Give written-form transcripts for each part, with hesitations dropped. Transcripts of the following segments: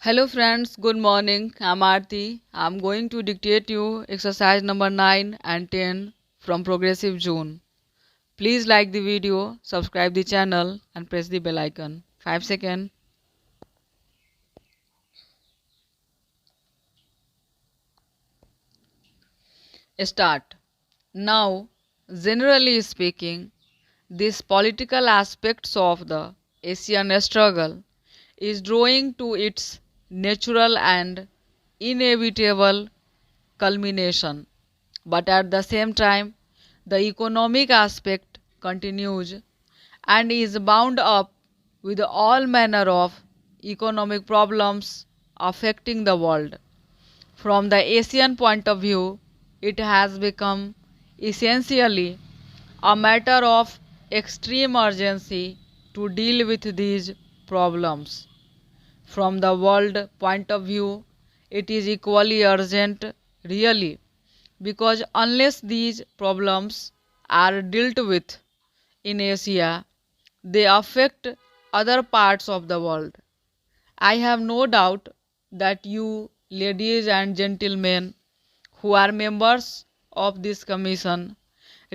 Hello friends, good morning. I'm Aarti. I'm going to dictate you exercise number 9 and 10 from Progressive Zone. Please like the video, subscribe the channel and press the bell icon. 5 seconds. Start. Now, generally speaking, these political aspects of the Asian struggle is drawing to its natural and inevitable culmination. But at the same time, the economic aspect continues and is bound up with all manner of economic problems affecting the world. From the Asian point of view, it has become essentially a matter of extreme urgency to deal with these problems. From the world point of view, it is equally urgent, really, because unless these problems are dealt with in Asia, they affect other parts of the world. I have no doubt that you, ladies and gentlemen, who are members of this commission,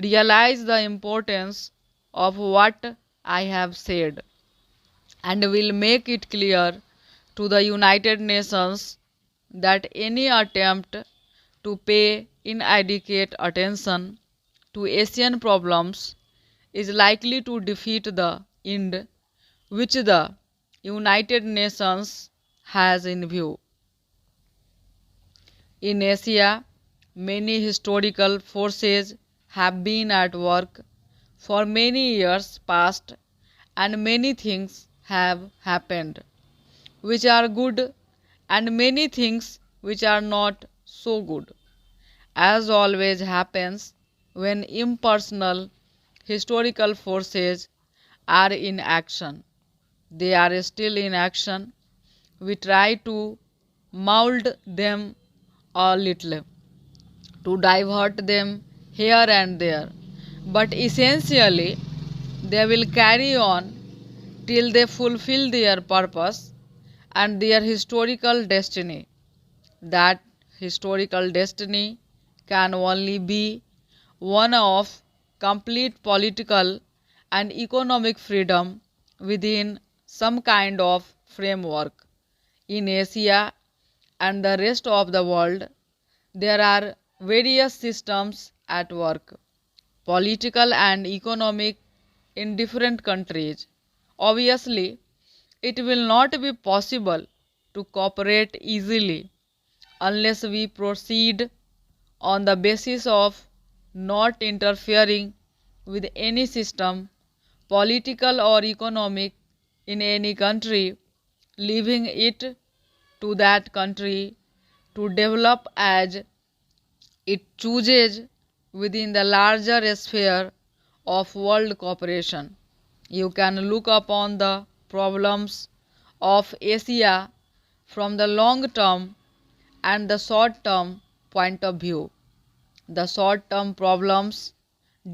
realize the importance of what I have said and will make it clear to the United Nations that any attempt to pay inadequate attention to Asian problems is likely to defeat the end which the United Nations has in view. In Asia, many historical forces have been at work for many years past, and many things have happened which are good and many things which are not so good. As always happens when impersonal historical forces are in action, they are still in action. We try to mold them a little, to divert them here and there, but essentially they will carry on till they fulfill their purpose and their historical destiny. That historical destiny can only be one of complete political and economic freedom within some kind of framework. In Asia and the rest of the world, there are various systems at work, political and economic, in different countries. Obviously, it will not be possible to cooperate easily unless we proceed on the basis of not interfering with any system, political or economic, in any country, leaving it to that country to develop as it chooses within the larger sphere of world cooperation. You can look upon the problems of Asia from the long term and the short term point of view. The short term problems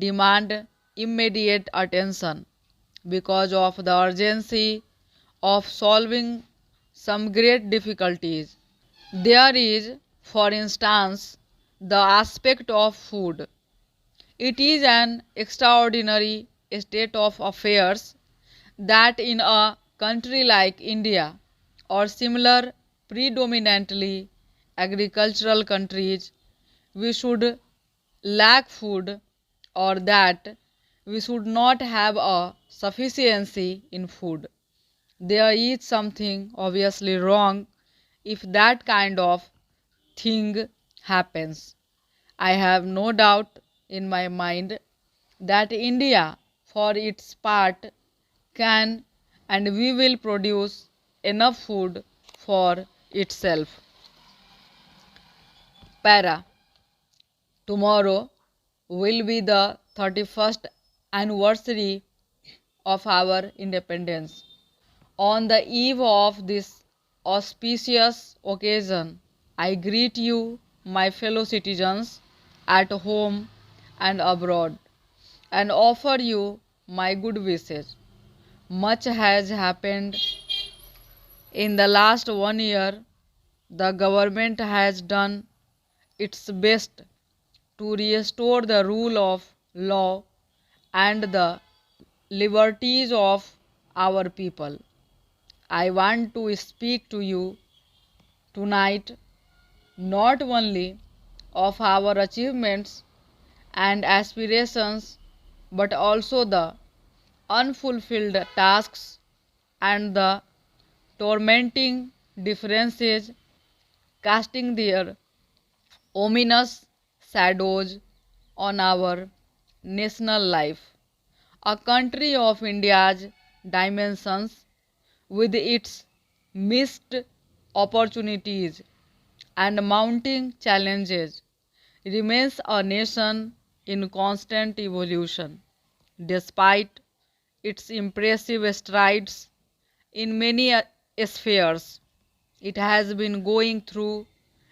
demand immediate attention because of the urgency of solving some great difficulties. There is, for instance, the aspect of food. It is an extraordinary state of affairs that in a country like India or similar predominantly agricultural countries, we should lack food, or that we should not have a sufficiency in food. There is something obviously wrong if that kind of thing happens. I have no doubt in my mind that India, for its part, can and we will produce enough food for itself. Para. Tomorrow will be the 31st anniversary of our independence. On the eve of this auspicious occasion, I greet you, my fellow citizens, at home and abroad, and offer you my good wishes. Much has happened In the last 1 year, the government has done its best to restore the rule of law and the liberties of our people. I want to speak to you tonight not only of our achievements and aspirations but also the unfulfilled tasks and the tormenting differences casting their ominous shadows on our national life. A country of India's dimensions, with its missed opportunities and mounting challenges, remains a nation in constant evolution. Despite its impressive strides in many spheres, it has been going through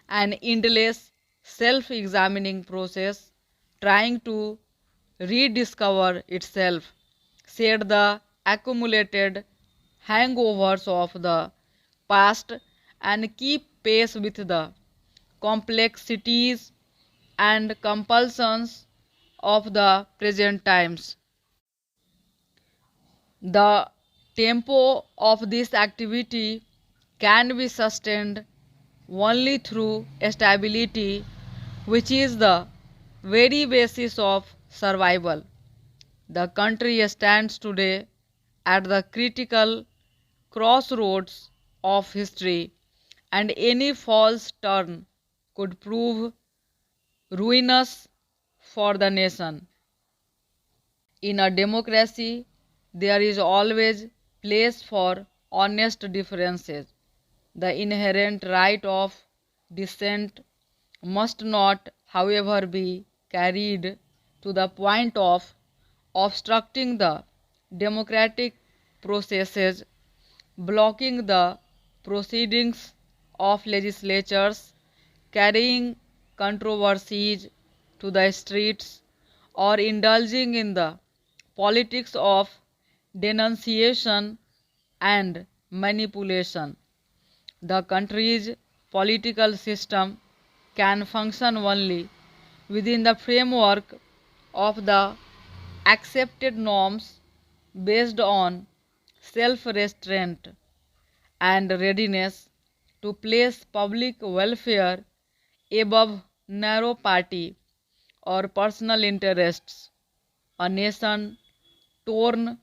an endless self examining process, trying to rediscover itself, shed the accumulated hangovers of the past, and keep pace with the complexities and compulsions of the present times. The tempo of this activity can be sustained only through stability, which is the very basis of survival. The country stands today at the critical crossroads of history, and any false turn could prove ruinous for the nation. In a democracy, there is always place for honest differences. The inherent right of dissent must not, however, be carried to the point of obstructing the democratic processes, blocking the proceedings of legislatures, carrying controversies to the streets, or indulging in the politics of denunciation and manipulation. The country's political system can function only within the framework of the accepted norms based on self restraint and readiness to place public welfare above narrow party or personal interests. A nation torn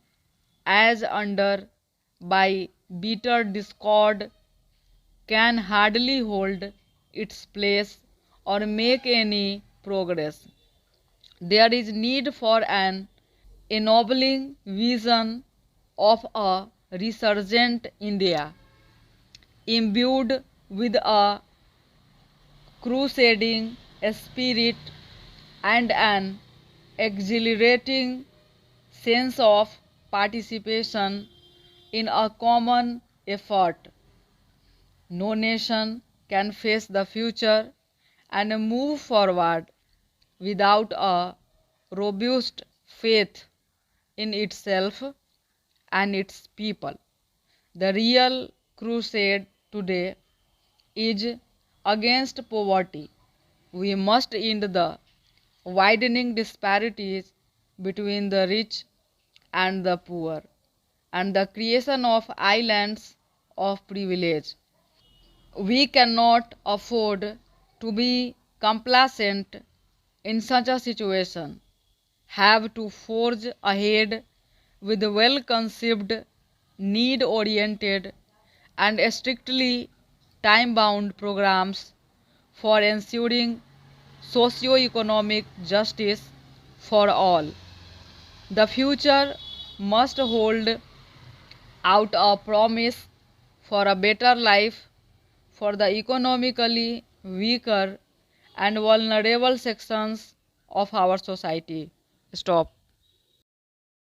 as under by bitter discord can hardly hold its place or make any progress. There is need for an ennobling vision of a resurgent India, imbued with a crusading spirit and an exhilarating sense of participation in a common effort. No nation can face the future and move forward without a robust faith in itself and its people. The real crusade today is against poverty. We must end the widening disparities between the rich and the poor and the creation of islands of privilege. We cannot afford to be complacent in such a situation, have to forge ahead with well conceived, need oriented, and strictly time bound programs for ensuring socio-economic justice for all. The future must hold out a promise for a better life for the economically weaker and vulnerable sections of our society. Stop.